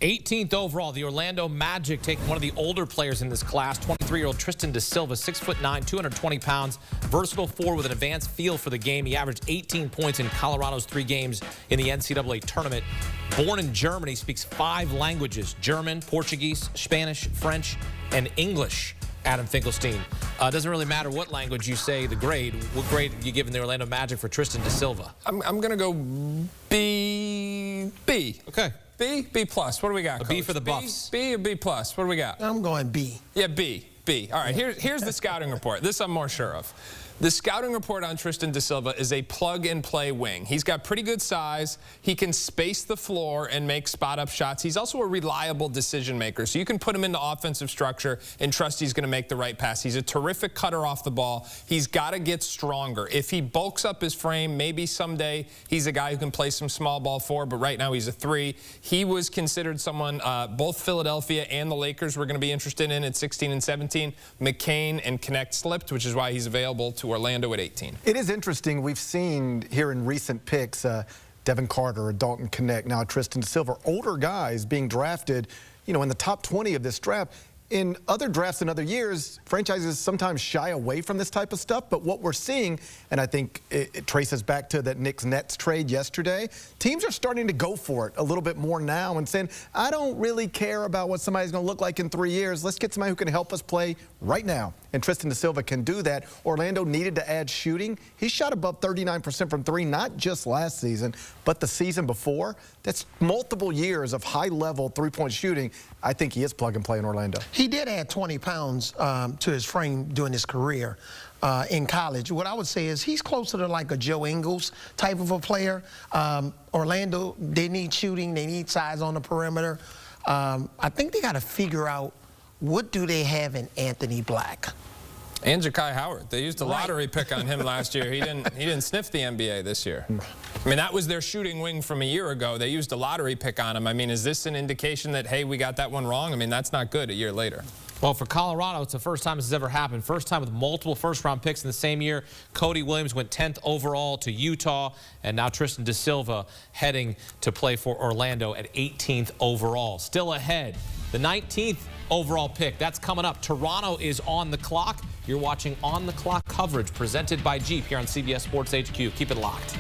18th overall, the Orlando Magic taking one of the older players in this class, 23-year-old Tristan da Silva, 6'9", 220 pounds, versatile forward with an advanced feel for the game. He averaged 18 points in Colorado's 3 games in the NCAA tournament. Born in Germany, speaks 5 languages: German, Portuguese, Spanish, French, and English. Adam Finkelstein. Doesn't really matter what language you say the grade. What grade are you giving the Orlando Magic for Tristan da Silva? I'm going to go B. Okay. B plus. What do we got, Coach? B for the Buffs. B or B plus? What do we got? I'm going B. Yeah, B. All right, here's the scouting report. This I'm more sure of. The scouting report on Tristan da Silva is a plug-and-play wing. He's got pretty good size. He can space the floor and make spot-up shots. He's also a reliable decision maker, so you can put him into offensive structure and trust he's going to make the right pass. He's a terrific cutter off the ball. He's got to get stronger. If he bulks up his frame, maybe someday he's a guy who can play some small ball forward, but right now he's a 3. He was considered someone both Philadelphia and the Lakers were going to be interested in at 16 and 17. McCain and Connect slipped, which is why he's available to Orlando at 18. It is interesting. We've seen here in recent picks Devin Carter or Dalton Connect, now Tristan da Silva, older guys being drafted, in the top 20 of this draft. In other drafts in other years, franchises sometimes shy away from this type of stuff, but what we're seeing, and I think it traces back to that Knicks-Nets trade yesterday, teams are starting to go for it a little bit more now and saying, I don't really care about what somebody's going to look like in 3 years. Let's get somebody who can help us play right now. And Tristan da Silva can do that. Orlando needed to add shooting. He shot above 39% from 3, not just last season, but the season before. That's multiple years of high-level three-point shooting. I think he is plug-and-play in Orlando. He did add 20 pounds to his frame during his career in college. What I would say is he's closer to like a Joe Ingles type of a player. Orlando, they need shooting. They need size on the perimeter. I think they got to figure out, what do they have in Anthony Black? And Ja'Kai Howard. They used a lottery pick on him last year. He didn't sniff the NBA this year. I mean, that was their shooting wing from a year ago. They used a lottery pick on him. I mean, is this an indication that, hey, we got that one wrong? I mean, that's not good a year later. Well, for Colorado, it's the first time this has ever happened. First time with multiple first-round picks in the same year. Cody Williams went 10th overall to Utah, and now Tristan da Silva heading to play for Orlando at 18th overall. Still ahead, the 19th overall pick. That's coming up. Toronto is on the clock. You're watching On the Clock coverage presented by Jeep here on CBS Sports HQ. Keep it locked.